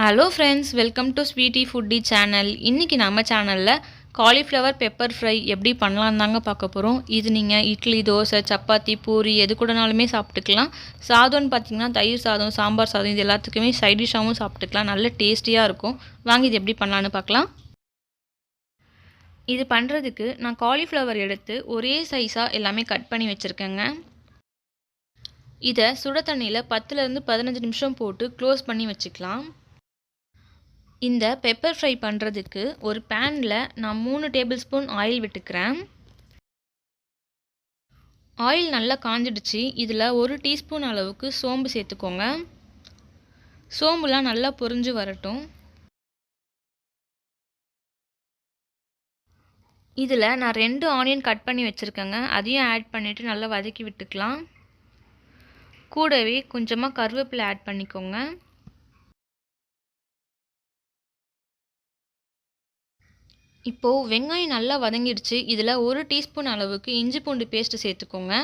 Hello friends, welcome to Sweety Foodie channel. இன்றைக்கி நம்ம சேனலில் காலிஃப்ளவர் பெப்பர் ஃப்ரை எப்படி பண்ணலான்னு தாங்க பார்க்க போகிறோம். இது நீங்கள் இட்லி, தோசை, சப்பாத்தி, பூரி எது கூடனாலுமே சாப்பிட்டுக்கலாம். சாதம்னு பார்த்திங்கன்னா தயிர் சாதம், சாம்பார் சாதம் இது எல்லாத்துக்குமே சைட் டிஷ்ஷாகவும் சாப்பிட்டுக்கலாம். நல்ல டேஸ்டியாக இருக்கும். வாங்க இது எப்படி பண்ணலான்னு பார்க்கலாம். இது பண்ணுறதுக்கு நான் காலிஃப்ளவர் எடுத்து ஒரே சைஸாக எல்லாமே கட் பண்ணி வச்சுருக்கேங்க. இதை சுட தண்ணியில் 10லேருந்து 15 நிமிஷம் போட்டு க்ளோஸ் பண்ணி வச்சுக்கலாம். இந்த பெப்பர் ஃப்ரை பண்ணுறதுக்கு ஒரு பேனில் நான் 3 டேபிள் ஸ்பூன் ஆயில் விட்டுக்கிறேன். ஆயில் நல்லா காஞ்சிடுச்சு. இதில் 1 டீஸ்பூன் அளவுக்கு சோம்பு சேர்த்துக்கோங்க. சோம்புலாம் நல்லா பொரிஞ்சு வரட்டும். இதில் நான் 2 ஆனியன் கட் பண்ணி வச்சுருக்கேங்க. அதையும் ஆட் பண்ணிவிட்டு நல்லா வதக்கி விட்டுக்கலாம். கூடவே கொஞ்சமாக கருவேப்பிலை ஆட் பண்ணிக்கோங்க. இப்போது வெங்காயம் நல்லா வதங்கிடுச்சு. இதில் 1 டீஸ்பூன் அளவுக்கு இஞ்சி பூண்டு பேஸ்ட்டு சேர்த்துக்கோங்க.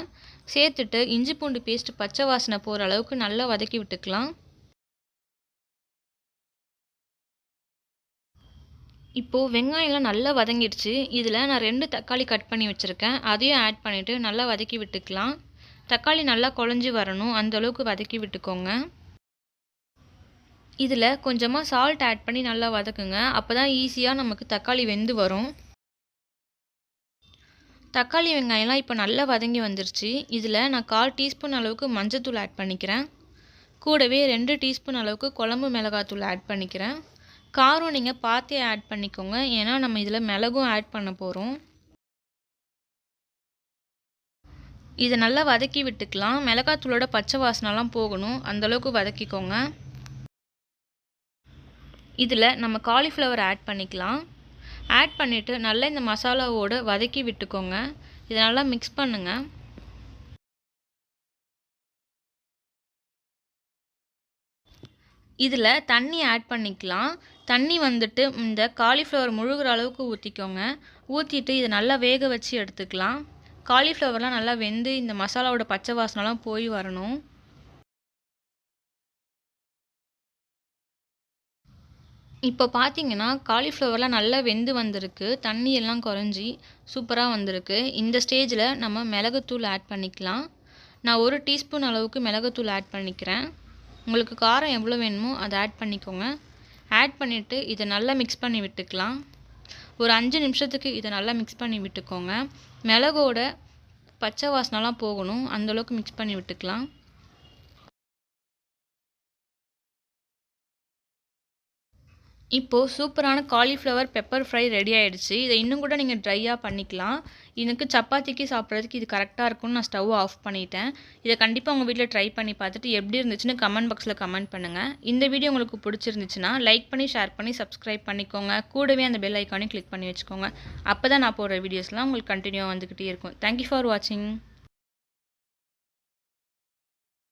சேர்த்துட்டு இஞ்சி பூண்டு பேஸ்ட்டு பச்சை வாசனை போகிற அளவுக்கு நல்லா வதக்கி விட்டுக்கலாம். இப்போது வெங்காயம்லாம் நல்லா வதங்கிடுச்சு. இதில் நான் 2 தக்காளி கட் பண்ணி வச்சுருக்கேன். அதையும் ஆட் பண்ணிவிட்டு நல்லா வதக்கி விட்டுக்கலாம். தக்காளி நல்லா குழஞ்சி வரணும், அந்தளவுக்கு வதக்கி விட்டுக்கோங்க. இதில் கொஞ்சமாக சால்ட் ஆட் பண்ணி நல்லா வதக்குங்க. அப்போ தான் ஈஸியாக நமக்கு தக்காளி வெந்து வரும். தக்காளி வெங்காயம்லாம் இப்போ நல்லா வதங்கி வந்துருச்சு. இதில் நான் 1/4 டீஸ்பூன் அளவுக்கு மஞ்சத்தூள் ஆட் பண்ணிக்கிறேன். கூடவே 2 டீஸ்பூன் அளவுக்கு குழம்பு மிளகாத்தூள் ஆட் பண்ணிக்கிறேன். காரம் நீங்கள் பார்த்தே ஆட் பண்ணிக்கோங்க, ஏன்னா நம்ம இதில் மிளகும் ஆட் பண்ண போகிறோம். இதை நல்லா வதக்கி விட்டுக்கலாம். மிளகாத்தூளோட பச்சை வாசனைலாம் போகணும், அந்தளவுக்கு வதக்கிக்கோங்க. இதில் நம்ம காலிஃப்ளவர் ஆட் பண்ணிக்கலாம். ஆட் பண்ணிவிட்டு நல்லா இந்த மசாலாவோடு வதக்கி விட்டுக்கோங்க. இதை நல்லா மிக்ஸ் பண்ணுங்கள். இதில் தண்ணி ஆட் பண்ணிக்கலாம். தண்ணி வந்துட்டு இந்த காலிஃப்ளவர் முழுகிற அளவுக்கு ஊற்றிக்கோங்க. ஊற்றிட்டு இதை நல்லா வேக வச்சு எடுத்துக்கலாம். காலிஃப்ளவர்லாம் நல்லா வெந்து இந்த மசாலாவோட பச்சை வாசனைலாம் போய் வரணும். இப்போ பார்த்தீங்கன்னா காலிஃப்ளவர்லாம் நல்லா வெந்து வந்திருக்கு. தண்ணி எல்லாம் குறைஞ்சி சூப்பராக வந்திருக்கு. இந்த ஸ்டேஜில் நம்ம மிளகுத்தூள் ஆட் பண்ணிக்கலாம். நான் 1 டீஸ்பூன் அளவுக்கு மிளகுத்தூள் ஆட் பண்ணிக்கிறேன். உங்களுக்கு காரம் எவ்வளோ வேணுமோ அதை ஆட் பண்ணிக்கோங்க. ஆட் பண்ணிவிட்டு இதை நல்லா மிக்ஸ் பண்ணி விட்டுக்கலாம். ஒரு 5 நிமிஷத்துக்கு இதை நல்லா மிக்ஸ் பண்ணி விட்டுக்கோங்க. மிளகோட பச்சை வாசனைலாம் போகணும், அந்தளவுக்கு மிக்ஸ் பண்ணி விட்டுக்கலாம். இப்போது சூப்பரான காலிஃப்ளவர் பெப்பர் ஃப்ரை ரெடி ஆகிடுச்சு. இதை இன்னும் கூட நீங்கள் ட்ரையாக பண்ணிக்கலாம். எனக்கு சப்பாத்திக்கு சாப்பிட்றதுக்கு இது கரெக்டாக இருக்கும்னு நான் ஸ்டவ் ஆஃப் பண்ணிட்டேன். இதை கண்டிப்பாக உங்கள் வீட்டில் ட்ரை பண்ணி பார்த்துட்டு எப்படி இருந்துச்சுன்னு கமெண்ட் பாக்ஸில் கமெண்ட் பண்ணுங்கள். இந்த வீடியோ உங்களுக்கு பிடிச்சிருந்துச்சுன்னா லைக் பண்ணி, ஷேர் பண்ணி, சப்ஸ்கிரைப் பண்ணிக்கோங்க. கூடவே அந்த பெல் ஐக்கானையும் கிளிக் பண்ணி வச்சுக்கோங்க. அப்போ தான் நான் போடுற வீடியோஸ்லாம் உங்களுக்கு கண்டினியூவாக வந்துக்கிட்டே இருக்கும். தேங்க்யூ ஃபார் வாட்சிங்.